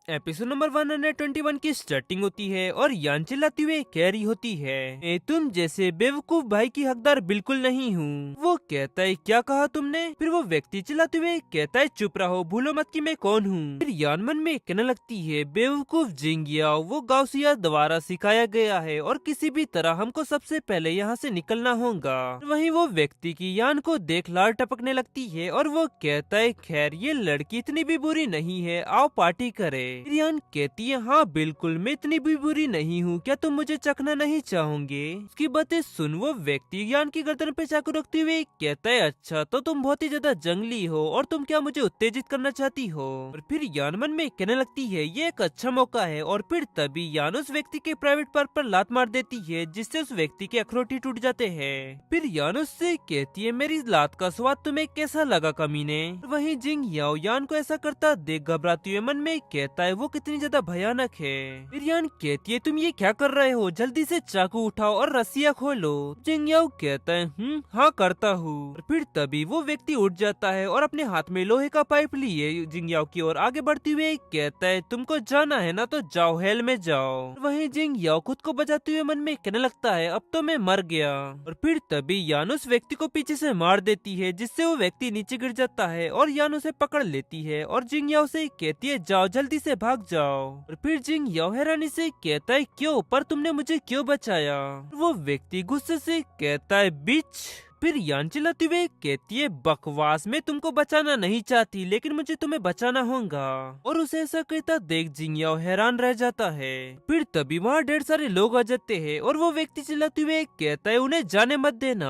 Episode number 121 की starting होती है और यान चिल्लाती हुए कह रही होती है, मैं तुम जैसे बेवकूफ भाई की हकदार बिल्कुल नहीं हूँ। वो कहता है क्या कहा तुमने? फिर वो व्यक्ति चिल्लाते हुए कहता है चुप रहो, भूलो मत कि मैं कौन हूँ। फिर यान मन में कहने लगती है बेवकूफ जिंगियाओ, वो गाउसिया द्वारा सिखाया गया है और किसी भी तरह हमको सबसे पहले यहाँ से निकलना होगा। वहीं वो व्यक्ति की यान को देख लार टपकने लगती है और वो कहता है खैर ये लड़की इतनी भी बुरी नहीं है, आओ पार्टी करे। रियान कहती है हाँ बिल्कुल, मैं इतनी भी बुरी नहीं हूँ, क्या तुम मुझे चखना नहीं चाहोगे? उसकी बातें सुन वो व्यक्ति यान की गर्दन पे चाकू रखते हुए कहता है अच्छा तो तुम बहुत ही ज्यादा जंगली हो और तुम क्या मुझे उत्तेजित करना चाहती हो? और फिर यान मन में कहने लगती है ये एक अच्छा मौका है। और फिर तभी यान उस व्यक्ति के प्राइवेट पार्ट पर लात मार देती है जिससे उस व्यक्ति के अखरोटी टूट जाते हैं। फिर यान उससे कहती है मेरी लात का स्वाद तुम्हें कैसा लगा कमीने? वहीं जिंग याओ यान को ऐसा करता देख घबराते हुए मन में कहता है वो कितनी ज्यादा भयानक है। फिर यान कहती है तुम ये क्या कर रहे हो, जल्दी से चाकू उठाओ और रस्सियाँ खोलो। जिंग याओ कहता है हाँ करता हूँ। और फिर तभी वो व्यक्ति उठ जाता है और अपने हाथ में लोहे का पाइप लिए जिंग याओ की ओर आगे बढ़ते हुए कहता है तुमको जाना है ना तो जाओ, हेल में जाओ। वहीं जिंग याओ खुद को बचाते हुए मन में कहने लगता है अब तो मैं मर गया। और फिर तभी यान उस व्यक्ति को पीछे से मार देती है जिससे वो व्यक्ति नीचे गिर जाता है और यान उसे पकड़ लेती है और जिंग याओ से कहती है जाओ जल्दी से भाग जाओ। और फिर जिंग याओ हैरानी से कहता है क्यों, पर तुमने मुझे क्यों बचाया? वो व्यक्ति गुस्से से कहता है बिच। फिर यान चिल्लाते हुए कहती है बकवास, मैं तुमको बचाना नहीं चाहती लेकिन मुझे तुम्हें बचाना होगा। और उसे ऐसा कहता देख जिंग याओ हैरान रह जाता है। फिर तभी वहाँ ढेर सारे लोग आ जाते हैं और वो व्यक्ति चिल्लाते हुए कहता है उन्हें जाने मत देना।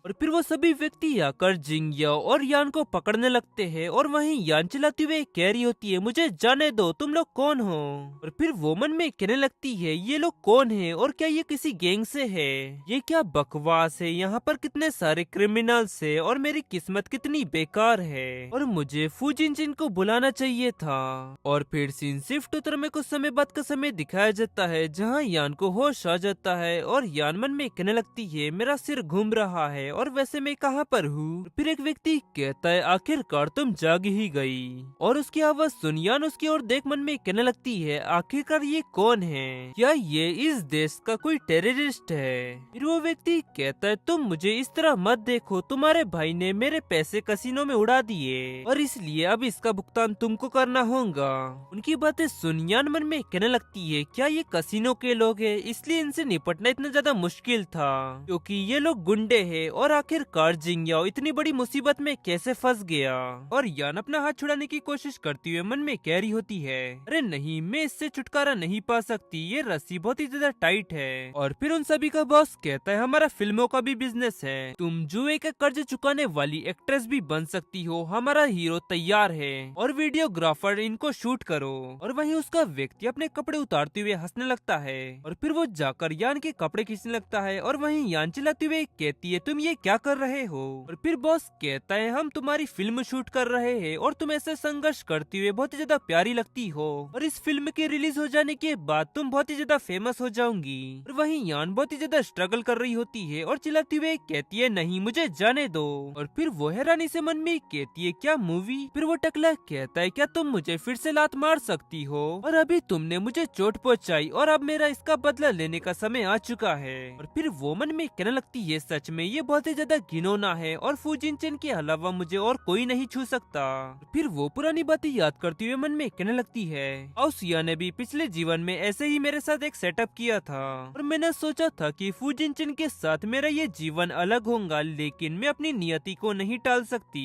और फिर वो सभी व्यक्ति आकर जिंग याओ और यान को पकड़ने लगते हैं और वहीं यान चिल्लाते हुए कह रही होती है मुझे जाने दो, तुम लोग कौन हो? और फिर वो मन में कहने लगती है ये लोग कौन है और क्या ये किसी गैंग से है? ये क्या बकवास है, यहाँ पर कितने सारे क्रिमिनल्स है और मेरी किस्मत कितनी बेकार है और मुझे फूजिनजिन को बुलाना चाहिए था। और फिर सीन शिफ्ट उत्तर में कुछ समय बाद का समय दिखाया जाता है जहाँ यान को होश आ जाता है और यान मन में कहने लगती है मेरा सिर घूम रहा है और वैसे मैं कहाँ पर हूँ? फिर एक व्यक्ति कहता है आखिरकार तुम जाग ही गई। और उसकी आवाज सुन यान उसकी ओर देख मन में कहने लगती है आखिरकार ये कौन है, क्या ये इस देश का कोई टेररिस्ट है? फिर वो व्यक्ति कहता है तुम मुझे इस तरह मत देखो, तुम्हारे भाई ने मेरे पैसे कसिनो में उड़ा दिए और इसलिए अब इसका भुगतान तुमको करना होगा। उनकी बातें सुन यान मन में कहने लगती है क्या ये कसिनो के लोग हैं, इसलिए इनसे निपटना इतना ज्यादा मुश्किल था क्योंकि ये लोग गुंडे हैं। और आखिरकार जिंग याओ इतनी बड़ी मुसीबत में कैसे फंस गया? और यान अपना हाथ छुड़ाने की कोशिश करती हुए मन में कह रही होती है अरे नहीं, मैं इससे छुटकारा नहीं पा सकती, ये रस्सी बहुत ही ज्यादा टाइट है। और फिर उन सभी का बॉस कहता है हमारा फिल्मों का भी बिजनेस है, तुम जुए का कर्ज चुकाने वाली एक्ट्रेस भी बन सकती हो, हमारा हीरो तैयार है और वीडियोग्राफर इनको शूट करो। और वहीं उसका व्यक्ति अपने कपड़े उतारते हुए हंसने लगता है और फिर वो जाकर यान के कपड़े खींचने लगता है और वहीं यान चिल्लाते हुए कहती है तुम ये क्या कर रहे हो? और फिर बॉस कहता है हम तुम्हारी फिल्म शूट कर रहे हैं और तुम ऐसे संघर्ष करते हुए बहुत ही ज्यादा प्यारी लगती हो और इस फिल्म के रिलीज हो जाने के बाद तुम बहुत ही ज्यादा फेमस हो जाओगी। और वहीं यान बहुत ही ज्यादा स्ट्रगल कर रही होती है और चिल्लाते हुए कहती है नहीं मुझे जाने दो। और फिर वो हैरानी से मन में कहती है क्या मूवी? फिर वो टकला कहता है क्या तुम मुझे फिर से लात मार सकती हो? और अभी तुमने मुझे चोट पहुंचाई और अब मेरा इसका बदला लेने का समय आ चुका है। और फिर वो मन में कहने लगती है सच में ये बहुत ही ज्यादा घिनौना है और फूजिनचेन के अलावा मुझे और कोई नहीं छू सकता। फिर वो पुरानी बातें याद करते हुए मन में कहने लगती है आउसिया ने भी पिछले जीवन में ऐसे ही मेरे साथ एक सेटअप किया था और मैंने सोचा था कि फूजिनचेन के साथ मेरा ये जीवन अलग होगा, लेकिन मैं अपनी नियति को नहीं टाल सकती।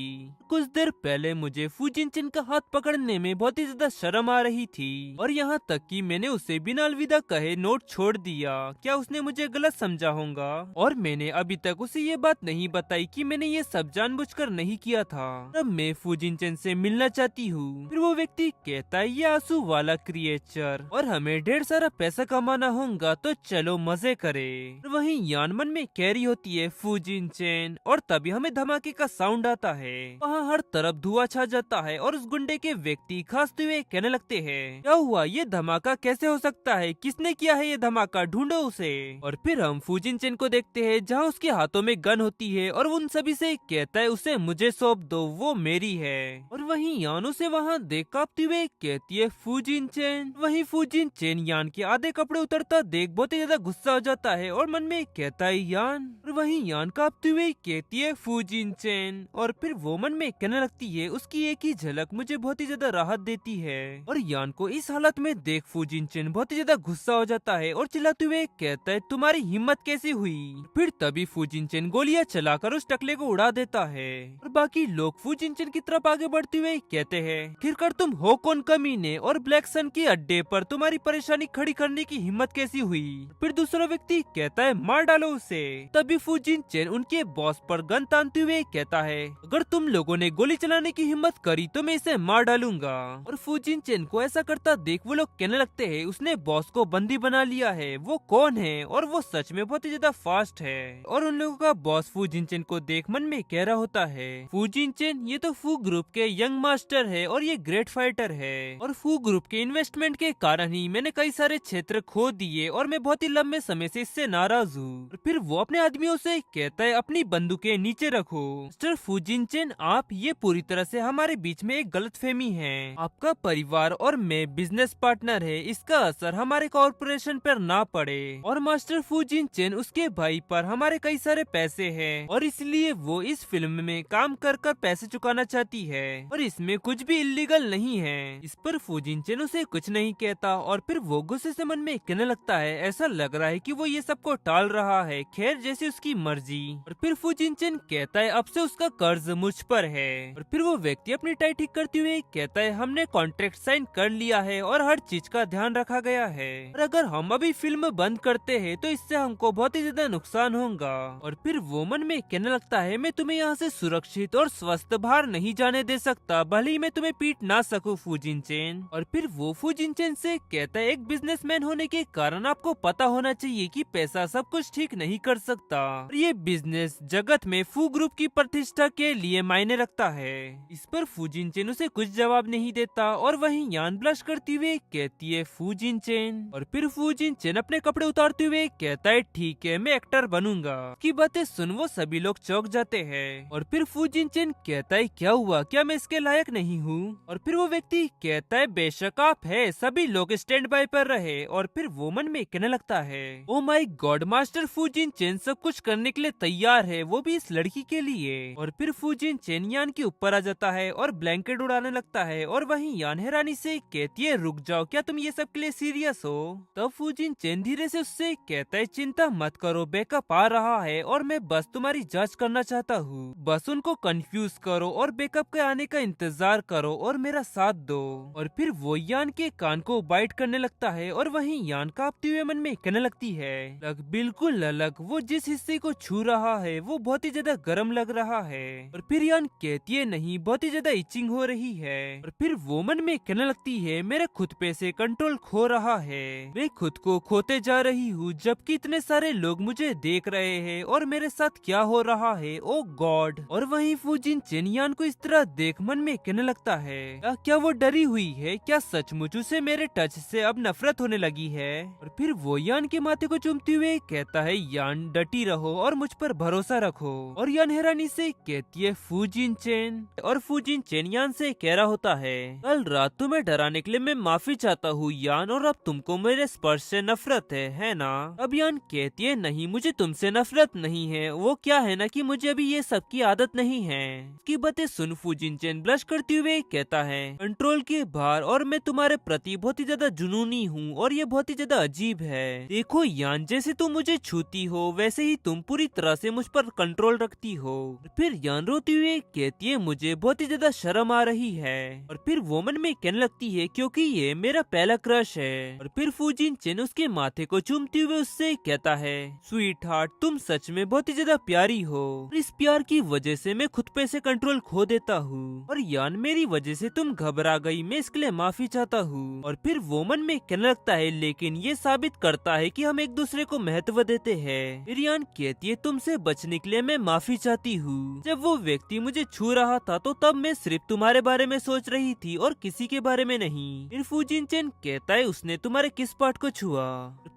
कुछ देर पहले मुझे फूजिनचेन का हाथ पकड़ने में बहुत ही ज्यादा शर्म आ रही थी और यहाँ तक कि मैंने उसे बिना अलविदा कहे नोट छोड़ दिया। क्या उसने मुझे गलत समझा होगा? और मैंने अभी तक उसे ये बात नहीं बताई कि मैंने ये सब जानबूझकर नहीं किया था। अब मैं फूजिनचेन से मिलना चाहती हूँ। फिर वो व्यक्ति कहता है ये आंसू वाला क्रिएचर और हमें ढेर सारा पैसा कमाना होगा, तो चलो मजे करे। वहीं यान मन में कह रही होती है फूजिनचेन चेन। और तभी हमें धमाके का साउंड आता है। वहाँ हर तरफ धुआं छा जाता है और उस गुंडे के व्यक्ति खांसते हुए कहने लगते हैं, क्या हुआ, ये धमाका कैसे हो सकता है, किसने किया है ये धमाका, ढूंढो उसे। और फिर हम फूजिन चेन को देखते हैं जहाँ उसके हाथों में गन होती है और उन सभी से कहता है उसे मुझे सौंप दो, वो मेरी है। और वहीं यान उसे वहाँ देख कांपते हुए कहती है फूजिन चेन। वहीं फूजिन चेन यान के आधे कपड़े उतरता देख बहुत ही ज्यादा गुस्सा हो जाता है और मन में कहता है यान। और वहीं यान कांपते हुए कहती है फूजिन चेन। और फिर वो मन में कहने लगती है उसकी एक ही झलक मुझे बहुत ही ज्यादा राहत देती है। और यान को इस हालत में देख फूजिन चेन बहुत ही ज्यादा गुस्सा हो जाता है और चिल्लाते हुए कहता है तुम्हारी हिम्मत कैसी हुई। फिर तभी फूजिन चेन गोलियां चलाकर उस टकले को उड़ा देता है। और बाकी लोग फूजिन चेन की तरफ आगे बढ़ते हुए कहते हैं खिरकर तुम हो कौन कमीने, और ब्लैक सन के अड्डे पर तुम्हारी परेशानी खड़ी करने की हिम्मत कैसी हुई। फिर दूसरा व्यक्ति कहता है मार डालो उसे। तभी फूजिन चेन उनके बॉस पर गन तानते हुए कहता है अगर तुम लोगों ने गोली चलाने की हिम्मत करी तो मैं इसे मार डालूंगा। और फूजिन चेन को ऐसा करता देख वो लोग कहने लगते हैं उसने बॉस को बंदी बना लिया है, वो कौन है और वो सच में बहुत ही ज्यादा फास्ट है। और उन लोगों का बॉस फूजिन चेन को देख मन में कह रहा होता है फूजिन चेन ये तो फू ग्रुप के यंग मास्टर है और ये ग्रेट फाइटर है, और फू ग्रुप के इन्वेस्टमेंट के कारण ही मैंने कई सारे क्षेत्र खो दिए और मैं बहुत ही लंबे समय से इससे नाराज हूँ। फिर वो अपने आदमियों से कहता है अपनी बंदूकें नीचे रखो। मिस्टर फूजिन चेन आप ये पूरी तरह से हमारे बीच में एक गलतफहमी है, आपका परिवार और मैं बिजनेस पार्टनर है, इसका असर हमारे कॉर्पोरेशन पर ना पड़े। और मास्टर फूजिन चेन उसके भाई पर हमारे कई सारे पैसे हैं और इसलिए वो इस फिल्म में काम कर कर पैसे चुकाना चाहती है और इसमें कुछ भी इलीगल नहीं है। इस पर फूजिन चेन उसे कुछ नहीं कहता और फिर वो गुस्से से मन में कहने लगता है ऐसा लग रहा है कि वो ये सबको टाल रहा है, खैर जैसी उसकी मर्जी। और फिर फूजिन चेन कहता है अब से उसका कर्ज मुझ पर है। और फिर वो व्यक्ति अपनी टाई ठीक करते हुए कहता है हमने कॉन्ट्रैक्ट साइन कर लिया है और हर चीज का ध्यान रखा गया है, और अगर हम अभी फिल्म बंद करते हैं तो इससे हमको बहुत ही ज्यादा नुकसान होगा। और फिर वो मन में कहने लगता है मैं तुम्हें यहाँ से सुरक्षित और स्वस्थ बाहर नहीं जाने दे सकता, भले ही मैं तुम्हें पीट ना सकूं फूजिन चेन। और फिर वो फूजिन चेन से कहता है एक बिजनेसमैन होने के कारण आपको पता होना चाहिए कि पैसा सब कुछ ठीक नहीं कर सकता, और ये बिजनेस जगत में फू ग्रुप की प्रतिष्ठा के लिए मायने रखता है। इस पर फूजिन चेन उसे कुछ जवाब नहीं देता और वहीं यान ब्लश करती हुए कहती है फूजिन चेन। और फिर फूजिन चेन अपने कपड़े उतारते हुए कहता है ठीक है मैं एक्टर बनूंगा। की बातें सुन वो सभी लोग चौंक जाते हैं। और फिर फूजिन चेन कहता है क्या हुआ, क्या मैं इसके लायक नहीं हूँ। और फिर वो व्यक्ति कहता है बेशक आप है, सभी लोग स्टैंड बाय पर रहे। और फिर वो मन में कहने लगता है oh my god master Fujin Chen सब कुछ करने के लिए तैयार है, वो भी इस लड़की के लिए। और फिर फूजिन चेन यान के ऊपर आ जाता है और ब्लैंकेट उड़ाने लगता है और वहीं यान हैरानी से कहती है रुक जाओ, क्या तुम ये सब के लिए सीरियस हो। तब फूजिन चेन धीरे से उससे कहता है चिंता मत करो, बैकअप आ रहा है और मैं बस तुम्हारी जांच करना चाहता हूँ, बस उनको कंफ्यूज करो और बैकअप के आने का इंतजार करो और मेरा साथ दो। और फिर वो यान के कान को बाइट करने लगता है और वहीं यान कांपते हुए मन में कहने लगती है लग बिल्कुल अलग, वो जिस हिस्से को छू रहा है वो बहुत ही ज्यादा गर्म लग रहा है। और फिर यान कहती है नहीं बहुत ही ज्यादा इचिंग हो रही है। और फिर वो मन में कहने लगती है मेरे खुद पे से कंट्रोल खो रहा है, मैं खुद को खोते जा रही हूँ जबकि इतने सारे लोग मुझे देख रहे हैं और मेरे साथ क्या हो रहा है ओ गॉड। और वहीं फूजिन चेन यान को इस तरह देख मन में कहने लगता है क्या वो डरी हुई है, क्या सचमुच उसे मेरे टच से अब नफरत होने लगी है। और फिर वो यान के माथे को चूमते हुए कहता है यान डटी रहो और मुझ पर भरोसा रखो। और यान हैरानी से कहती है फूजिन चेन। और फूजिन चेन यान से कह रहा होता है कल रात तुम्हें डराने के लिए मैं माफी चाहता हूँ यान, और अब तुमको मेरे स्पर्श से नफरत है ना। अब यान कहती है नहीं मुझे तुमसे नफरत नहीं है, वो क्या है ना कि मुझे अभी ये सब की आदत नहीं है। की बातें सुन फूजिन चेन ब्लश करते हुए कहता है कंट्रोल के बाहर और मैं तुम्हारे प्रति बहुत ही ज्यादा जुनूनी हूँ और ये बहुत ही ज्यादा अजीब है। देखो यान जैसे तुम मुझे छूती हो वैसे ही तुम पूरी तरह से मुझ पर कंट्रोल रखती हो। फिर यान रोती हुई कहती है मुझे बहुत ही ज्यादा शर्म आ रही है। और फिर वो मन में कहने लगती है क्योंकि ये मेरा पहला क्रश है। और फिर फूजिन चेन उसके माथे को चूमते हुए उससे कहता है स्वीट हार्ट तुम सच में बहुत ही ज्यादा प्यारी हो, और इस प्यार की वजह से मैं खुद पे से कंट्रोल खो देता हूँ, और यान मेरी वजह से तुम घबरा गई, मैं इसके लिए माफी चाहता हूँ। और फिर वो मन में कहने लगता है लेकिन ये साबित करता है कि हम एक दूसरे को महत्व देते हैं। फिर यान कहती है तुमसे बचने के लिए मैं माफी चाहती हूँ। जब वो व्यक्ति मुझे छू रहा था तो तब मैं सिर्फ तुम्हारे बारे में सोच रही थी और किसी के बारे में नहीं। फिर फूजिन चेन कहता है उसने तुम्हारे किस पार्ट को छुआ।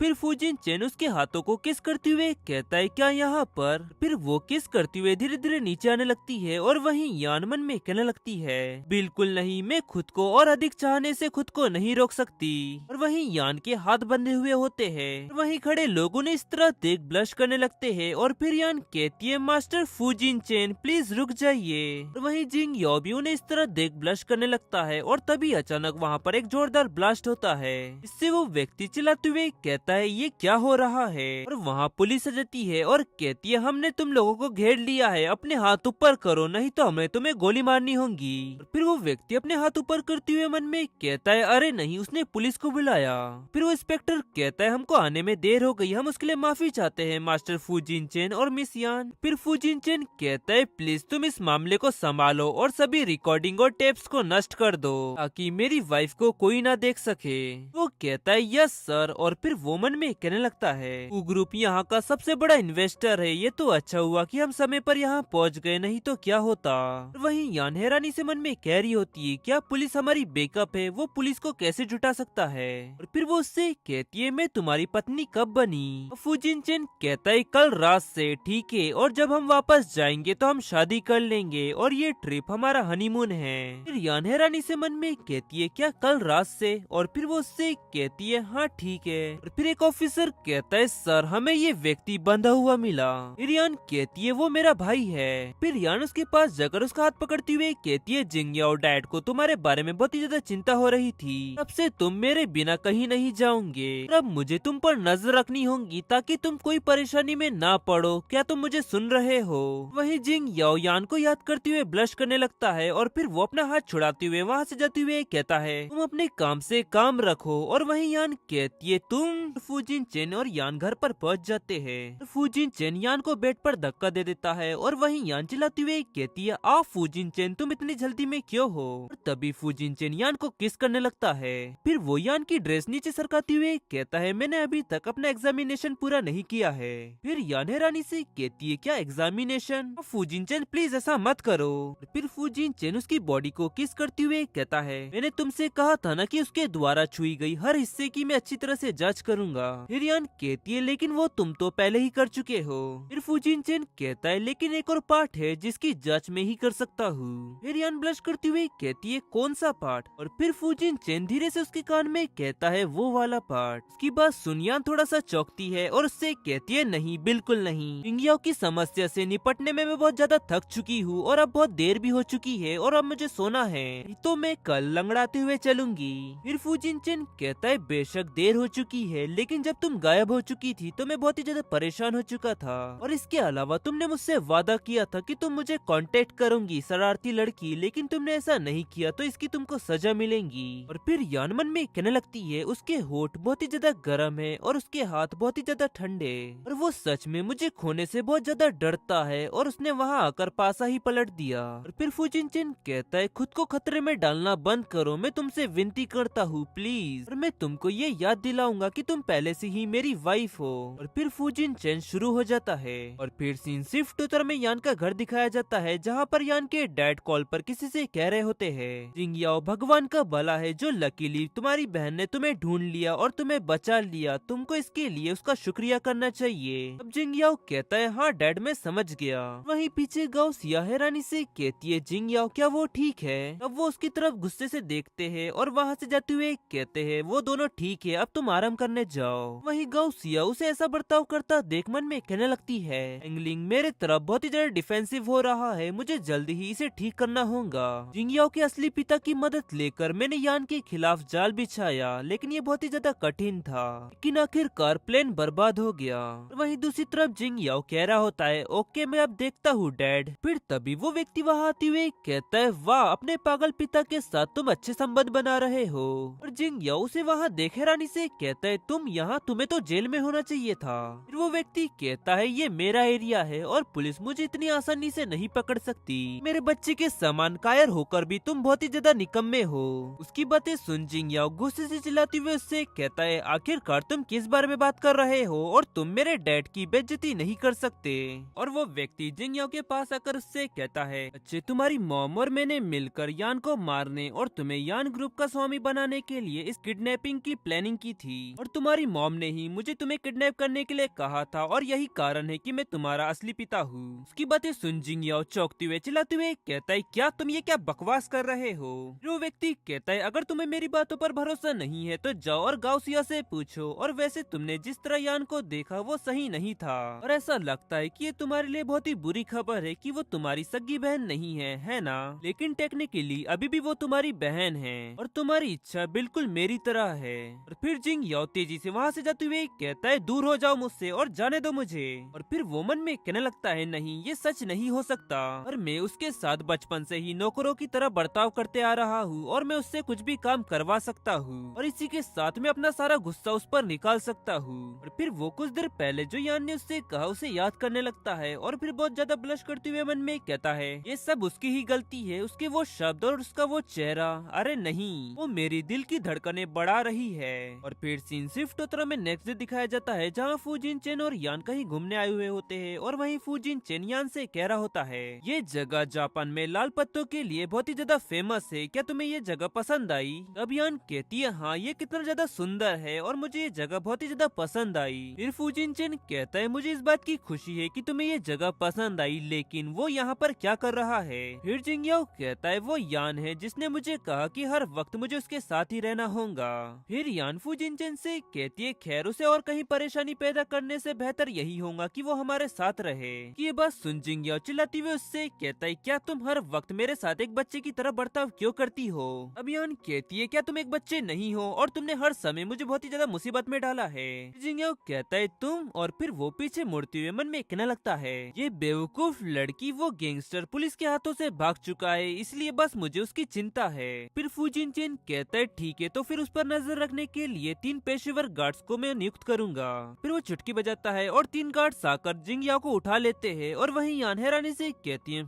फिर फूजिन चेन उसके हाथों को किस करते हुए कहता है क्या यहाँ पर। फिर वो किस करते हुए धीरे धीरे नीचे आने लगती है और वहीं यान मन में कहने लगती है बिल्कुल नहीं, मैं खुद को और अधिक चाहने से खुद को नहीं रोक सकती। और वहीं यान के हाथ बंधे हुए होते हैं। वहीं खड़े लोगों ने इस तरह देख ब्लश करने लगते हैं और फिर यान कहती है मास्टर फूजिन चेन प्लीज रुक जाइए। और वहीं जिंग याओ भी उन्हें इस तरह देख ब्लश करने लगता है और तभी अचानक वहाँ पर एक जोरदार ब्लास्ट होता है। इससे वो व्यक्ति चिल्लाते हुए कहता है ये क्या हो रहा है। और वहाँ पुलिस आ जाती है और कहती है हमने तुम लोगों को घेर लिया है, अपने हाथ ऊपर करो नहीं तो हमें तुम्हें गोली मारनी होगी। फिर वो व्यक्ति अपने हाथ ऊपर करते हुए मन में कहता है अरे नहीं, उसने पुलिस को बुलाया। फिर वो इंस्पेक्टर कहता है हमको आने में देर हो गई, हम उसके लिए माफी चाहते हैं मास्टर फूजिन चेन और मिस यान। फिर फूजिन चेन कहता है प्लीज तुम इस मामले को संभालो और सभी रिकॉर्डिंग और टेप्स को नष्ट कर दो ताकि मेरी वाइफ को कोई ना देख सके। वो कहता है यस सर। और फिर वो मन में कहने लगता है वो ग्रुप यहाँ का सबसे बड़ा इन्वेस्टर है, ये तो अच्छा हुआ कि हम समय पर यहाँ पहुँच गए, नहीं तो क्या होता। वहीं यान हैरानी से मन में कह रही होती है क्या पुलिस हमारी बैकअप है, वो पुलिस को कैसे जुटा सकता है। और फिर वो उससे कहती है मैं तुम्हारी पत्नी कब बनी। फूजिन चेन कहता है कल रात से। ठीक है, और जब हम वापस जाएंगे तो हम शादी कर लेंगे और ये ट्रिप हमारा हनीमून है। फिर यान हैरानी से मन में कहती है क्या कल रात से। और फिर वो उससे कहती है हाँ ठीक है। और फिर एक ऑफिसर कहता है सर हमें ये व्यक्ति बंधा हुआ मिला। फिर यान कहती है वो मेरा भाई है। फिर यान उसके पास जाकर उसका हाथ पकड़ती हुए कहती है जिंग याओ डैड को तुम्हारे बारे में बहुत ही ज्यादा चिंता हो रही थी, अब से तुम मेरे बिना कहीं नहीं जाओगे। अब मुझे तुम पर नजर रखनी होगी ताकि तुम कोई परेशानी में ना पड़ो, क्या तुम मुझे सुन रहे हो। वही जिंग याओ यान को याद करते हुए ब्लश करने लगता है और फिर वो अपना हाथ छुड़ाते हुए वहाँ से जाते हुए कहता है तुम अपने काम से काम रखो। और वही यान कहती है तुम। फूजिन चेन और यान घर पर पहुँच जाते हैं। फूजिन चेन यान को बेड पर धक्का दे देता है और वही यान चिल्लाती हुए कहती है आ फूजिन चेन तुम इतनी जल्दी में क्यों हो। और तभी फूजिन चेन यान को किस करने लगता है। फिर वो यान की ड्रेस नीचे सरकाती हुए कहता है मैंने अभी तक अपना एग्जामिनेशन पूरा नहीं किया है। फिर यान हैरानी से कहती है क्या एग्जामिनेशन। फूजिन चेन प्लीज ऐसा मत करो। फिर फूजिन चेन उसकी बॉडी को किस करते हुए कहता है मैंने तुमसे कहा था ना कि उसके द्वारा छुई गई हर हिस्से की मैं अच्छी तरह से जांच करूंगा। फिर यान कहती है लेकिन वो तुम तो पहले ही कर चुके हो। फिर फूजिन चेन कहता है लेकिन एक और पार्ट है जिसकी जांच मैं ही कर सकता हूँ। फिर यान ब्लश करती हुई कहती है कौन सा पार्ट। और फिर फूजिन चेन धीरे से उसके कान में कहता है वो वाला पार्ट। उसकी बात सुन यान थोड़ा सा चौंकती है और उससे कहती है नहीं बिल्कुल नहीं, जिंग याओ की समस्या से निपटने में मैं बहुत ज्यादा थक चुकी हूँ और अब बहुत देर भी हो चुकी है और अब मुझे सोना है, तो मैं कल लंगड़ाते हुए चलूंगी। फिर फूजिन चेन कहता है बेशक देर हो चुकी है लेकिन जब तुम गायब हो चुकी थी तो मैं बहुत ही ज्यादा परेशान हो चुका था और इसके अलावा तुमने मुझसे वादा किया था कि तुम मुझे कांटेक्ट करोगी शरारती लड़की, लेकिन तुमने ऐसा नहीं किया तो इसकी तुमको सजा मिलेगी। और फिर यान मन में कहने लगती है उसके होठ बहुत ही ज्यादा गर्म है और उसके हाथ बहुत ही ज्यादा ठंडे और वो सच में मुझे खोने से बहुत ज्यादा डरता है और उसने वहाँ आकर पासा ही पलट दिया। और फिर फूजिन चेन कहता है खुद को खतरे में डालना बंद करो, मैं तुमसे विनती करता हूँ प्लीज, और मैं तुमको ये याद दिलाऊंगा कि तुम पहले से ही मेरी वाइफ हो। और फिर फूजिन चेन शुरू हो जाता है और फिर सीन शिफ्ट उत्तर में यान का घर दिखाया जाता है जहाँ पर यान के डैड कॉल पर किसी से कह रहे होते हैं जिंग याओ भगवान का भला है जो लकीली तुम्हारी बहन ने तुम्हें ढूंढ लिया और तुम्हें बचा लिया, तुमको इसके लिए उसका शुक्रिया करना चाहिए। अब जिंग याओ कहता है हाँ डैड मैं समझ गया। वहीं पीछे गाओ सिया हैरानी से कहती है जिंग याओ क्या वो ठीक है। अब वो उसकी तरफ गुस्से से देखते हैं और वहाँ से जाते हुए कहते हैं वो दोनों ठीक है, अब तुम आराम करने जाओ। वहीं गाओ सिया उसे ऐसा बर्ताव करता देख मन में कहने लगती है एंगलिंग मेरे तरफ बहुत ही ज्यादा डिफेंसिव हो रहा है, मुझे जल्दी ही इसे ठीक करना होगा। जिंग याओ के असली पिता की मदद लेकर मैंने यान के खिलाफ जाल बिछाया लेकिन ये बहुत ही ज्यादा कठिन था, लेकिन आखिरकार प्लान बर्बाद हो गया। वहीं दूसरी तरफ जिंग याओ कह रहा होता है ओके मैं अब देखता हूँ डैड। फिर तभी वो व्यक्ति वहाँ आते हुए कहता है वाह अपने पागल पिता के साथ तुम अच्छे संबंध बना रहे हो। और जिंग याओ उसे वहाँ देख हैरानी से कहता है तुम तुम यहाँ, तुम्हें तो जेल में होना चाहिए था। फिर वो व्यक्ति कहता है ये मेरा एरिया है और पुलिस मुझे इतनी आसानी से नहीं पकड़ सकती। मेरे बच्चे के समान कायर होकर भी तुम बहुत ही ज्यादा निकम्मे हो। उसकी बातें सुन जिंग याओ गुस्से से चिल्लाते हुए उससे कहता है आखिरकार तुम किस बारे में बात कर रहे हो और तुम मेरे डैड की बेइज्जती नहीं कर सकते। और वो व्यक्ति जिंग याओ के पास आकर उससे कहता है अच्छे, तुम्हारी मॉम और मैंने मिलकर यान को मारने और तुम्हें यान ग्रुप का स्वामी बनाने के लिए इस किडनैपिंग की प्लानिंग की थी और तुम्हारी मॉम ने ही मुझे तुम्हें किडनैप करने के लिए कहा था और यही कारण है कि मैं तुम्हारा असली पिता हूँ। उसकी बातें सुन जिंग याओ चौंकते हुए चिल्लाते हुए कहता है क्या तुम ये क्या बकवास कर रहे हो। वो व्यक्ति कहता है अगर तुम्हें मेरी बातों पर भरोसा नहीं है तो जाओ और गाउसिया से पूछो, और वैसे तुमने जिस तरह यान को देखा वो सही नहीं था और ऐसा लगता है कि ये तुम्हारे लिए बहुत ही बुरी खबर है कि वो तुम्हारी सगी बहन नहीं है ना, लेकिन टेक्निकली अभी भी वो तुम्हारी बहन है और तुम्हारी इच्छा बिल्कुल मेरी तरह है। और फिर जिंग याओ तेजी से वहाँ से जाते हुए कहता है दूर हो जाओ मुझसे और जाने दो मुझे। और फिर वो मन में कहने लगता है नहीं, ये सच नहीं हो सकता और मैं उसके साथ बचपन से ही नौकरों की तरह बर्ताव करते आ रहा हूँ और मैं उससे कुछ भी काम करवा सकता हूँ और इसी के साथ मैं अपना सारा गुस्सा उस पर निकाल सकता हूँ। और फिर वो कुछ देर पहले जो यान ने उससे कहा उसे याद करने लगता है और फिर बहुत ज्यादा ब्लश करते हुए मन में कहता है ये सब उसकी ही गलती है, उसके वो शब्द और उसका वो चेहरा, अरे नहीं, वो मेरी दिल की धड़कनें बढ़ा रही है। और फिर सीन शिफ्ट होता में नेक्स्ट डे दिखाया जाता है जहाँ फूजिन चेन और यान कहीं घूमने आए हुए होते हैं और वहीं फूजिन चेन यान से कह रहा होता है ये जगह जापान में लाल पत्तों के लिए बहुत ही ज्यादा फेमस है, क्या तुम्हें ये जगह पसंद आई। तब यान कहती है हाँ ये कितना ज्यादा सुंदर है और मुझे ये जगह बहुत ही ज्यादा पसंद आई। फिर फूजिन चेन कहता है मुझे इस बात की खुशी है कि तुम्हें ये जगह पसंद आई, लेकिन वो यहाँ पर क्या कर रहा है। फिर जिंग याओ कहता है वो यान है जिसने मुझे कहा कि हर वक्त मुझे उसके साथ ही रहना होगा। फिर यान फूजिन चेन से कहती है खैर उसे और कहीं परेशानी पैदा करने से बेहतर यही होगा कि वो हमारे साथ रहे। कि ये बात सुन जिंग याओ चिल्लाती हुए उससे कहता है क्या तुम हर वक्त मेरे साथ एक बच्चे की तरह बर्ताव क्यों करती हो। अब यान कहती है क्या तुम एक बच्चे नहीं हो और तुमने हर समय मुझे बहुत ही ज्यादा मुसीबत में डाला है। जिंग याओ कहता है तुम, और फिर वो पीछे मुड़ते हुए मन में कहने लगता है ये बेवकूफ लड़की वो गैंगस्टर पुलिस के हाथों से भाग चुका है, इसलिए बस मुझे उसकी चिंता है। फिर फूजिन चेन कहता है ठीक है तो फिर उस पर नजर रखने के लिए 3 पेशेवर गार्ड्स को मैं नियुक्त करूंगा। फिर वो चुटकी बजाता है और 3 गार्ड्स आकर जिंग याओ को उठा लेते हैं और वहीं यान हैरानी से कहती है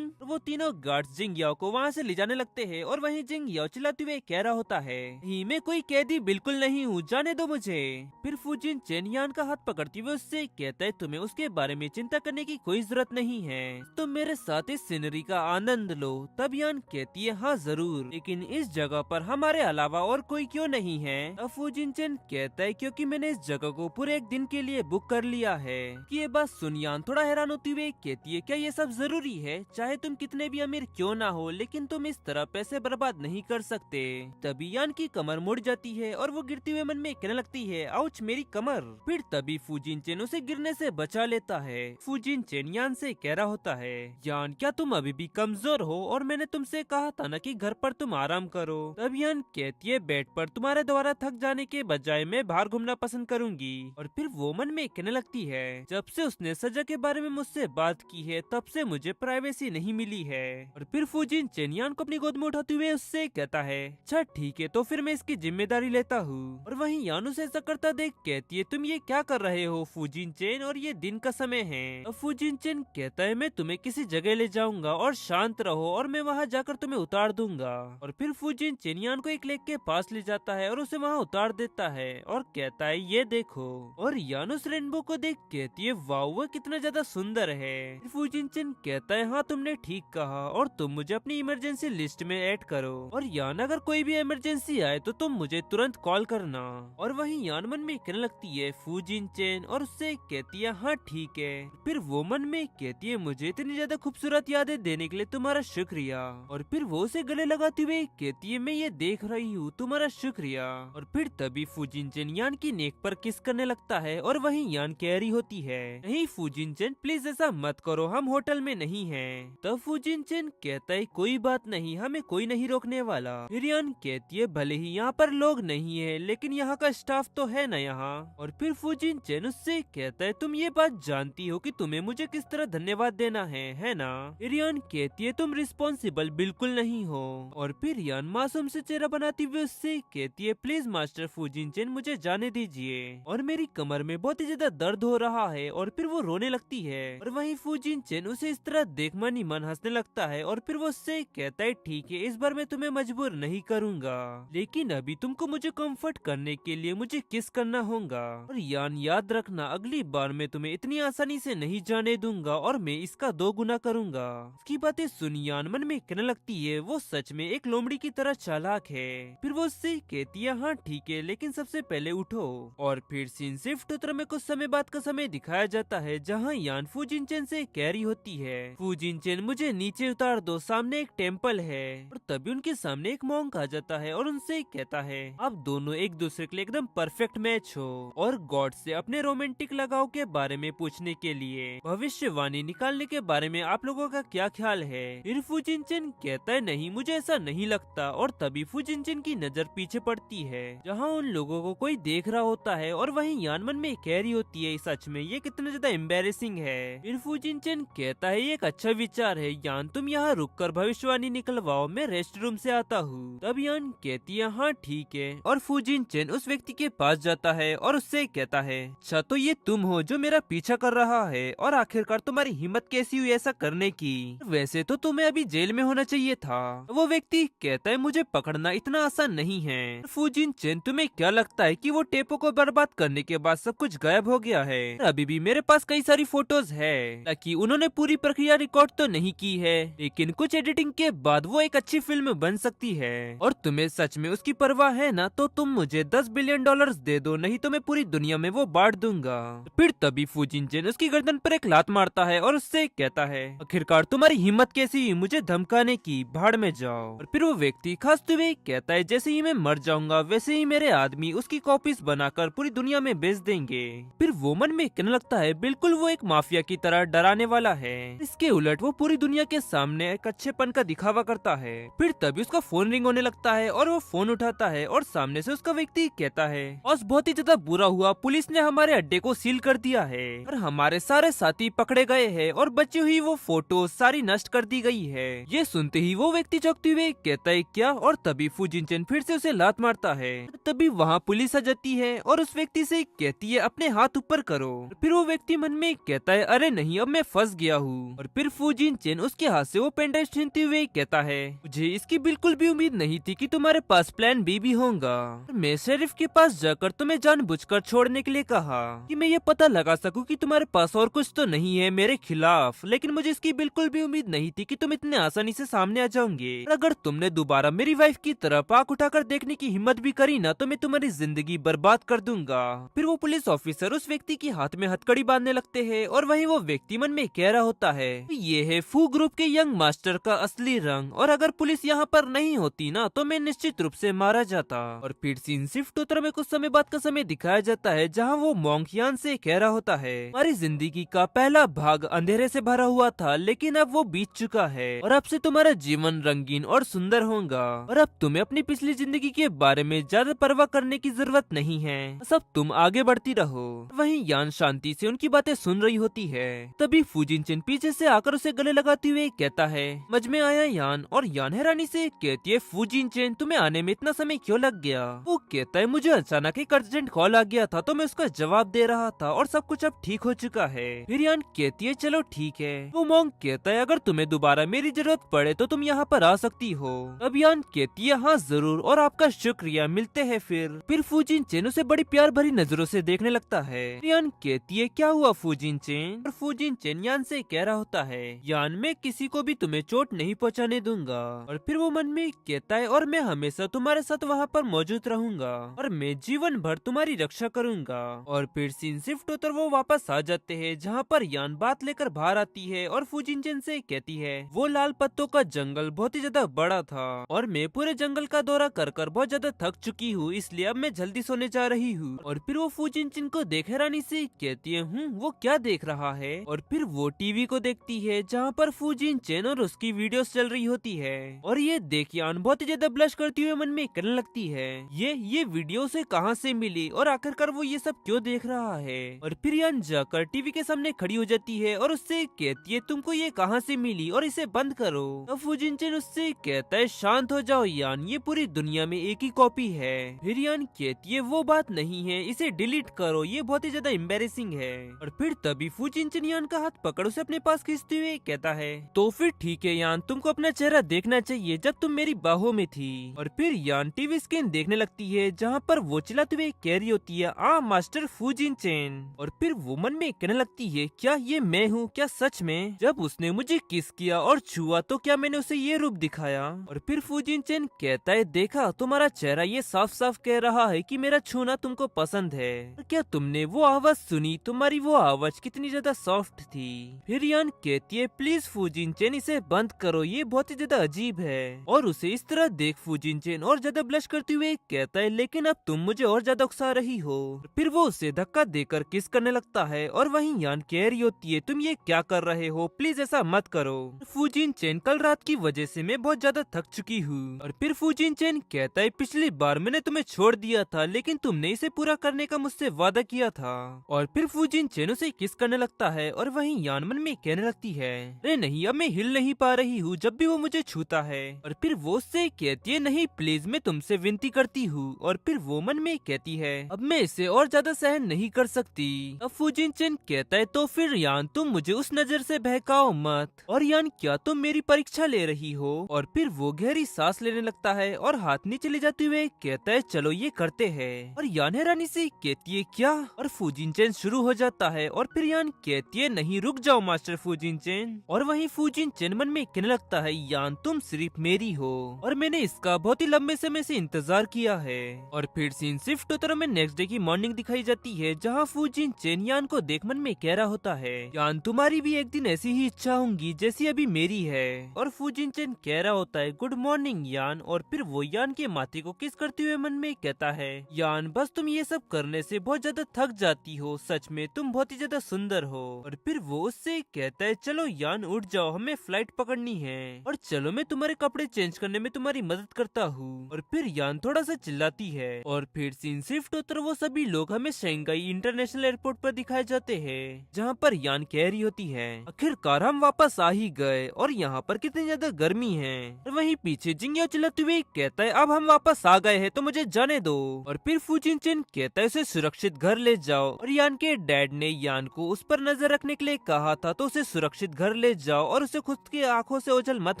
वो तीनों गार्ड्स जिंग याओ को वहाँ से ले जाने लगते हैं और वहीं जिंग याओ चिल्लाते हुए कह रहा होता है ही मैं कोई कैदी बिल्कुल नहीं हूँ, जाने दो मुझे। फिर फूजिन चेन यान का हाथ पकड़ती हुए उससे कहता है तुम्हें उसके बारे में चिंता करने की कोई जरूरत नहीं है, तुम मेरे साथ इस सीनरी का आनंद लो। तब यान कहती है हाँ जरूर, लेकिन इस जगह पर हमारे अलावा और कोई क्यों नहीं है। अब फूजिन चेन कहता है क्योंकि मैंने इस जगह को पूरे एक दिन के लिए बुक कर लिया है। कि ये बात सुन यान थोड़ा हैरान होती हुए कहती है क्या ये सब जरूरी है, चाहे तुम कितने भी अमीर क्यों ना हो लेकिन तुम इस तरह पैसे बर्बाद नहीं कर सकते। तभी यान की कमर मुड़ जाती है और वो गिरते हुए मन में कहने लगती है आउच मेरी कमर। फिर तभी फूजिन चेन उसे गिरने से बचा लेता है। फूजिन चेन यान से कह रहा होता है यान क्या तुम अभी भी कमजोर हो और मैंने तुमसे कहा था ना कि घर पर तुम आराम करो। तब यान कहती है बेड पर तुम्हारे द्वारा थक जाने के बजाय मैं बाहर घूमना पसंद करूंगी। और फिर वो मन में कहने लगती है जब से उसने सजा के बारे में मुझसे बात की है तब से मुझे प्राइवेसी नहीं मिली है। और फिर फूजिन चेन यान को अपनी गोद में उठाते हुए उससे कहता है अच्छा ठीक है तो फिर मैं इसकी जिम्मेदारी लेता हूँ। और वहीं यान उसे ऐसा करता देख कहती है तुम ये क्या कर रहे हो फूजिन चेन, और ये दिन का समय है। अब फूजिन चेन कहता है मैं तुम्हें किसी जगह ले जाऊंगा और शांत रहो और मैं वहाँ जाकर तुम्हें उतार दूंगा। और फिर फूजिन चेन यान को एक लेक के पास ले जाता है और उसे वहाँ उतार देता है और कहता है ये देखो। और यान उस रेनबो को देख कहती है वाओ वो कितना ज्यादा सुंदर है। फूजिन चेन कहता है हाँ तुमने ठीक कहा और तुम मुझे अपनी इमरजेंसी लिस्ट में ऐड करो, और यान अगर कोई भी इमरजेंसी आए तो तुम मुझे तुरंत कॉल करना। और वहीं यान मन में कहने लगती है फूजिन चेन और उससे कहती है हाँ ठीक है। फिर वो मन में कहती है मुझे इतनी ज्यादा खूबसूरत यादें देने के लिए तुम्हारा शुक्रिया। और फिर वो उसे गले लगाते हुए कहती है मैं ये देख रही हूँ तुम्हारा शुक्रिया। और फिर तभी फूजिन चेन यान की नेक पर किस करने लगता है और वहीं यान कह रही होती है नहीं फूजिन चेन प्लीज ऐसा मत करो, हम होटल में नहीं हैं। तब फूजिन चेन कहता है कोई बात नहीं, हमें कोई नहीं रोकने वाला। फिर यान कहती है भले ही यहाँ पर लोग नहीं है लेकिन यहाँ का स्टाफ तो है ना यहाँ। और फिर फूजिन चेन उससे कहता है तुम ये बात जानती हो कि तुम्हें मुझे किस तरह धन्यवाद देना है ना। फिर यान कहती है तुम रिस्पॉन्सिबल बिल्कुल नहीं हो। और फिर यान मासूम से चेहरा बनाती हुए उससे कहती है प्लीज मास्टर फूजिन चेन मुझे मुझे जाने दीजिए और मेरी कमर में बहुत ही ज्यादा दर्द हो रहा है। और फिर वो रोने लगती है और वहीं फूजिन चेन उसे इस तरह देख मन ही मन हंसने लगता है और फिर वो उससे कहता है ठीक है, इस बार मैं तुम्हें मजबूर नहीं करूंगा, लेकिन अभी तुमको मुझे कंफर्ट करने के लिए मुझे किस करना होगा। और यान याद रखना, अगली बार मैं तुम्हें इतनी आसानी से नहीं जाने दूंगा और मैं इसका 2 गुना करूंगा। उसकी बातें सुन यान मन में कहने लगती है वो सच में एक लोमड़ी की तरह चालाक है। फिर वो उससे कहती है हाँ ठीक है, लेकिन सबसे पहले उठो। और फिर सीन शिफ्ट होता में कुछ समय बाद का समय दिखाया जाता है जहाँ यान फूजिन चेन से कह रही होती है फूजिन चेन मुझे नीचे उतार दो, सामने एक टेम्पल है। और तभी उनके सामने एक मॉन्क आ जाता है और उनसे कहता है आप दोनों एक दूसरे के लिए एकदम परफेक्ट मैच हो। और गॉड से अपने रोमांटिक लगाव के बारे में पूछने के लिए भविष्यवाणी निकालने के बारे में आप लोगों का क्या ख्याल है। फिर फूजिन चेन कहता है नहीं, मुझे ऐसा नहीं लगता। और तभी फूजिन चेन की नजर पीछे पड़ती है जहाँ उन लोगों को कोई देख रहा होता है और वहीं यान मन में कह रही होती है सच में ये कितना ज्यादा एम्बेरेसिंग है। फिर फूजिन चेन कहता है ये एक अच्छा विचार है यान, तुम यहाँ रुककर भविष्यवाणी निकलवाओ, मैं रेस्ट रूम से आता हूँ। तब यान कहती है हाँ ठीक है। और फूजिन चेन उस व्यक्ति के पास जाता है और उससे कहता है अच्छा तो ये तुम हो जो मेरा पीछा कर रहा है, और आखिरकार तुम्हारी हिम्मत कैसी हुई ऐसा करने की, वैसे तो तुम्हें अभी जेल में होना चाहिए था। वो व्यक्ति कहता है मुझे पकड़ना इतना आसान नहीं है। फूजिन चेन तुम्हें क्या लगता है कि वो टेपो को बर्बाद करने के बाद सब कुछ गायब हो गया है? अभी भी मेरे पास कई सारी फोटोज है, ताकि उन्होंने पूरी प्रक्रिया रिकॉर्ड तो नहीं की है, लेकिन कुछ एडिटिंग के बाद वो एक अच्छी फिल्म बन सकती है। और तुम्हें सच में उसकी परवाह है ना, तो तुम मुझे $10 बिलियन दे दो, नहीं तो मैं पूरी दुनिया में वो बांट दूंगा। फिर तभी फूजिन चेन उसकी गर्दन पर एक लात मारता है और उससे कहता है आखिरकार तुम्हारी हिम्मत कैसी हुई मुझे धमकाने की, भाड़ में जाओ। और फिर वो व्यक्ति खासते हुए कहता है जैसे ही मैं मर जाऊंगा वैसे ही मेरे आदमी उसकी कॉपीज बनाकर पूरी दुनिया में बेच देंगे। फिर वो मन में कहने लगता है बिल्कुल वो एक माफिया की तरह डराने वाला है। इसके उलट वो पूरी दुनिया के सामने एक अच्छेपन का दिखावा करता है। फिर तभी उसका फोन रिंग होने लगता है और वो फोन उठाता है और सामने से उसका व्यक्ति कहता है बॉस बहुत ही ज्यादा बुरा हुआ, पुलिस ने हमारे अड्डे को सील कर दिया है और हमारे सारे साथी पकड़े गए हैं और बची हुई वो फोटो सारी नष्ट कर दी गई है। ये सुनते ही वो व्यक्ति चौंकते हुए कहता है क्या, और तभी फूजिन चेन फिर से उसे लात मारता है। तभी वहाँ पुलिस आ जाती है और उस व्यक्ति से कहती है अपने हाथ ऊपर करो। फिर वो व्यक्ति मन में कहता है अरे नहीं अब मैं फंस गया हूँ। और फिर फूजिन चेन उसके हाथ से वो पेनड्राइव छीनते हुए कहता है मुझे इसकी बिल्कुल भी उम्मीद नहीं थी कि तुम्हारे पास प्लान बी भी होगा। मैं शेरिफ के पास जाकर तुम्हें जानबूझकर छोड़ने के लिए कहा कि मैं ये पता लगा सकूं कि तुम्हारे पास और कुछ तो नहीं है मेरे खिलाफ, लेकिन मुझे इसकी बिल्कुल भी उम्मीद नहीं थी कि तुम इतने आसानी से सामने आ जाओगे। और अगर तुमने दोबारा मेरी वाइफ की तरफ आंख उठाकर देखने की हिम्मत भी करी ना तो मैं तुम्हारी जिंदगी बर्बाद कर दूंगा। फिर वो पुलिस ऑफिसर उस व्यक्ति की हाथ में हथकड़ी बांधने लगते हैं और वहीं वो व्यक्ति मन में कह रहा होता है ये है फू ग्रुप के यंग मास्टर का असली रंग, और अगर पुलिस यहाँ पर नहीं होती ना तो मैं निश्चित रूप से मारा जाता। और फिर सीन शिफ्ट उत्तर में कुछ समय बाद का समय दिखाया जाता है जहाँ वो मॉन्क यान से कह रहा होता है हमारी जिंदगी का पहला भाग अंधेरे से भरा हुआ था, लेकिन अब वो बीत चुका है और अब से तुम्हारा जीवन रंगीन और सुंदर होगा। और अब तुम्हें अपनी पिछली जिंदगी के बारे में ज्यादा परवाह करने की जरूरत नहीं है, सब तुम आगे बढ़ती रहो। वहीं यान शांति से उनकी बातें सुन रही होती है। तभी फूजिन चेन पीछे से आकर उसे गले लगाते हुए कहता है समझ में आया यान। और यान हैरानी से कहती है फूजिन चेन तुम्हें आने में इतना समय क्यों लग गया? वो कहता है मुझे अचानक एक अर्जेंट कॉल आ गया था तो मैं उसका जवाब दे रहा था और सब कुछ अब ठीक हो चुका है। फिर यान कहती है चलो ठीक है। वो मॉन्क कहता है अगर तुम्हें दोबारा मेरी जरूरत पड़े तो तुम यहाँ पर आ सकती हो। अब यान कहती है हाँ जरूर और आपका शुक्रिया, मिलते हैं फिर फूजिन चेन उसे बड़ी प्यार भरी नजरों से देखने लगता है। यान कहती है क्या हुआ फूजिन चेन? और फूजिन चेन यान से कह रहा होता है यान मैं किसी को भी तुम्हें चोट नहीं पहुँचाने दूंगा। और फिर वो मन में कहता है और मैं हमेशा तुम्हारे साथ वहाँ पर मौजूद रहूंगा और मैं जीवन भर तुम्हारी रक्षा करूंगा। और फिर सीन शिफ्ट होकर वो वापस आ जाते हैं जहाँ पर यान बात लेकर बाहर आती है और फूजिन चेन से कहती है वो लाल पत्तों का जंगल बहुत ही ज्यादा बड़ा था और मैं पूरे जंगल का दौरा कर बहुत ज्यादा थक चुकी हूँ, इसलिए अब मैं जल्दी सोने जा रही हूँ। और फिर वो फूजिन चेन को देख हैरानी से कहती है वो क्या देख रहा है? और फिर वो टीवी को देखती है जहाँ पर फूजिन चेन और उसकी वीडियोस चल रही होती है। और ये देख यान बहुत ही ज्यादा ब्लश करती हुए मन में करने लगती है ये वीडियो से कहाँ से मिली और आखिरकार वो ये सब क्यों देख रहा है? और फिर यान जाकर टीवी के सामने खड़ी हो जाती है और उससे कहती है तुमको ये कहाँ से मिली और इसे बंद करो। अब फूजिन चेन उससे कहता है शांत हो जाओ यान, ये पूरी दुनिया में एक ही कॉपी है। फिर यान कहती कहती है वो बात नहीं है, इसे डिलीट करो, ये बहुत ही ज्यादा एम्बेरेसिंग है। और फिर तभी फू जिनचन यान का हाथ पकड़ उसे अपने पास खींचते हुए कहता है तो फिर ठीक है यान, तुमको अपना चेहरा देखना चाहिए जब तुम मेरी बाहों में थी। और फिर यान टीवी स्क्रीन देखने लगती है जहाँ पर वो चिल्लाते हुए कह रही होती है आ मास्टर फू जिनचन। और फिर वो मन में कहने लगती है क्या ये मैं हूँ, क्या सच में जब उसने मुझे किस किया और छुआ तो क्या मैंने उसे ये रूप दिखाया। और फिर फू जिनचन कहता है देखा तुम्हारा चेहरा ये साफ साफ कह रहा है कि मेरा छूना तुमको पसंद है। क्या तुमने वो आवाज सुनी, तुम्हारी वो आवाज कितनी ज्यादा सॉफ्ट थी। फिर यान कहती है प्लीज फू जिनचन इसे बंद करो, ये बहुत ही ज्यादा अजीब है। और उसे इस तरह देख फू जिनचन और ज्यादा ब्लश करते हुए कहता है लेकिन अब तुम मुझे और ज्यादा उकसा रही हो। फिर वो उसे धक्का देकर किस करने लगता है और वहीं यान कह रही होती है तुम ये क्या कर रहे हो, प्लीज ऐसा मत करो। फू जिनचन कल रात की वजह से मैं बहुत ज्यादा थक चुकी हूँ। और फिर फू जिनचन कहता है पिछली बार मैंने तुम्हें छोड़ दिया था लेकिन तुमने इसे पूरा करने का मुझसे वादा किया था। और फिर फू जिनचन उसे किस करने लगता है और वहीं यान मन में कहने लगती है अरे नहीं अब मैं हिल नहीं पा रही हूँ जब भी वो मुझे छूता है। और फिर वो उससे कहती है नहीं प्लीज मैं तुमसे विनती करती हूँ। और फिर वो मन में कहती है अब मैं इसे और ज्यादा सहन नहीं कर सकती। अब फू जिनचन कहता है तो फिर यान तुम मुझे उस नजर से बहकाओ मत। और यान क्या तुम मेरी परीक्षा ले रही हो। और फिर वो गहरी सांस लेने लगता है और हाथ नीचे ले जाते हुए कहता है चलो ये करते हैं। और यान हैरानी से कहती है क्या। और फू जिनचन शुरू हो जाता है और फिर यान कहती है नहीं रुक जाओ मास्टर फू जिनचन। और वहीं फू जिनचन मन में कहने लगता है यान तुम सिर्फ मेरी हो और मैंने इसका बहुत ही लंबे समय से इंतजार किया है। और फिर सीन शिफ्ट होता में नेक्स्ट डे की मॉर्निंग दिखाई जाती है जहाँ फू जिनचन यान को देख मन में कह रहा होता है यान तुम्हारी भी एक दिन ऐसी ही इच्छा होंगी जैसी अभी मेरी है। और फू जिनचन कह रहा होता है गुड मॉर्निंग यान। और फिर वो यान के माथे को किस करते हुए मन में कहता है यान बस तुम ये सब करने से बहुत ज्यादा थक जाती हो, सच में तुम बहुत ही ज्यादा सुंदर हो। और फिर वो उससे कहता है चलो यान उठ जाओ हमें फ्लाइट पकड़नी है और चलो मैं तुम्हारे कपड़े चेंज करने में तुम्हारी मदद करता हूँ। और फिर यान थोड़ा सा चिल्लाती है। और फिर सीन शिफ्ट होकर वो सभी लोग हमें शंघाई इंटरनेशनल एयरपोर्ट पर दिखाए जाते हैं जहाँ पर यान कह रही होती है आखिरकार हम वापस आ ही गए और यहाँ पर कितनी ज्यादा गर्मी है। और वहीं पीछे जिंगियो चिल्लाते हुए कहता है अब हम वापस आ गए हैं तो मुझे जाने दो। और फिर फू जिनचन कहता है उसे सुरक्षित घर ले जाओ। और यान के डैड ने यान को उस पर नजर रखने के लिए कहा था तो उसे सुरक्षित घर ले जाओ और उसे खुद की आंखों से ओझल मत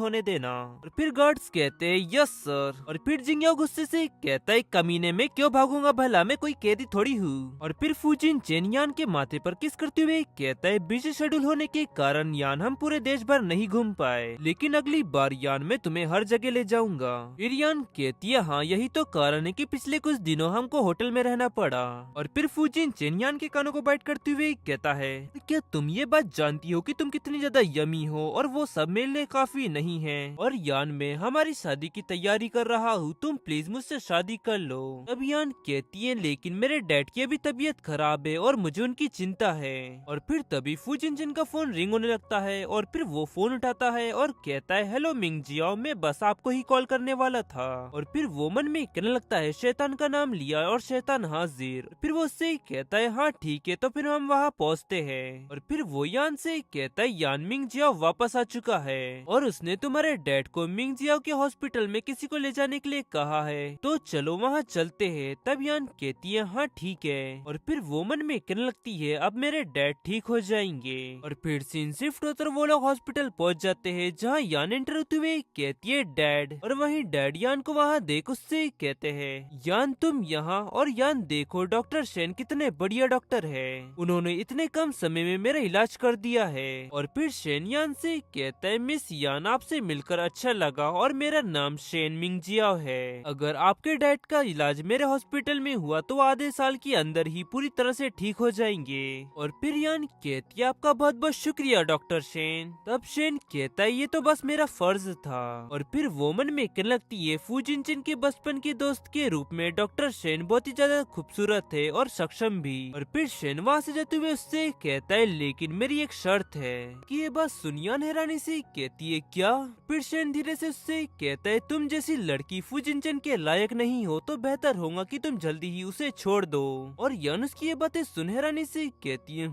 होने देना। और फिर गार्ड्स कहते हैं यस सर। और फिर जिंगियो गुस्से से कहता है कमीने में क्यों भागूंगा, भला मैं कोई कैदी थोड़ी हूँ। और फिर फू जिनचन यान के माथे पर किस करते हुए कहता है बिजी शेड्यूल होने के कारण यान हम पूरे देश भर नहीं घूम पाए लेकिन अगली बार यान मैं तुम्हें हर जगह ले जाऊंगा। फिर यान कहती है हाँ यही तो कारण है कि पिछले कुछ दिनों हमको होटल में रहना पड़ा। और फिर फू जिनचन यान के कानों को बाइट करते हुए कहता है क्या तुम ये बात जानती हो कि तुम कितनी ज्यादा यमी हो और वो सब मेरे लिए काफी नहीं है। और यान में हमारी शादी की तैयारी कर रहा हूँ, तुम प्लीज मुझसे शादी कर लो। तब यान कहती है लेकिन मेरे डैड की अभी तबीयत खराब है और मुझे उनकी चिंता है। और फिर तभी फू जिनचन का फोन रिंग होने लगता है और फिर वो फोन उठाता है और कहता है हेलो मिंग जियाओ, मैं बस आपको ही कॉल करने वाला था। और फिर वो मन में कहने लगता है शैतान का नाम लिया और शैतान हाजिर। फिर वो उससे कहता है हाँ ठीक है तो फिर हम वहाँ पहुँचते हैं। और फिर वो यान से कहता है यान मिंग जियाओ वापस आ चुका है और उसने तुम्हारे डैड को मिंग जियाओ के हॉस्पिटल में किसी को ले जाने के लिए कहा है तो चलो वहाँ चलते हैं। तब यान कहती है हाँ ठीक है। और फिर वो मन में कहने लगती है अब मेरे डैड ठीक हो जाएंगे। और फिर सीन शिफ्ट होकर वो लोग हॉस्पिटल पहुँच जाते हैं जहाँ यान एंटर होते हुए कहती है डैड। और वहीं डैड यान को वहाँ देख उससे कहते हैं यान तुम यहाँ। और यान देखो डॉक्टर शेन कितने बढ़िया डॉक्टर है, उन्होंने इतने कम समय में मेरा इलाज कर दिया है। और फिर शेन यान से कहता है मिस यान आपसे मिलकर अच्छा लगा और मेरा नाम शेन मिंगजियाओ है। अगर आपके डैड का इलाज मेरे हॉस्पिटल में हुआ तो आधे साल के अंदर ही पूरी तरह से ठीक हो जाएंगे। और फिर यान कहती है आपका बहुत बहुत शुक्रिया डॉक्टर शेन। तब शेन कहता है ये तो बस मेरा फर्ज था। और फिर वो मन में कहने लगती है फू जिनचन के बचपन के दोस्त के रूप में डॉक्टर शेन बहुत ही ज्यादा खूबसूरत है और सक्षम भी। और फिर शेन वहाँ से जाते हुए उससे कहता है लेकिन मेरी एक शर्त है कि ये बात सुन। यान हैरानी से कहती है क्या। फिर शेन धीरे से उससे कहता है तुम जैसी लड़की फू जिनचन के लायक नहीं हो तो बेहतर होगा कि तुम जल्दी ही उसे छोड़ दो। और यान उसकी ये बातें सुन हैरानी से कहती है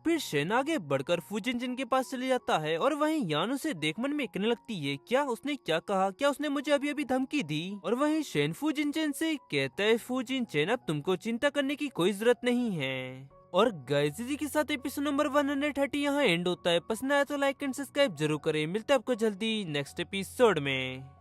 फिर शेन आगे बढ़कर फू जिनचन के पास चले जाता है और वहीं यान उसे देख मन में कहने लगती है क्या उसने क्या कहा, क्या उसने मुझे अभी अभी धमकी दी। और वहीं शेन फू जिनचन से कहता है फूजिन चेन, अब तुमको चिंता करने की कोई जरूरत नहीं है। और गाइस इसी के साथ एपिसोड नंबर 130 यहाँ एंड होता है। पसंद आया तो लाइक एंड सब्सक्राइब जरूर करें। मिलते हैं आपको जल्दी नेक्स्ट एपिसोड में।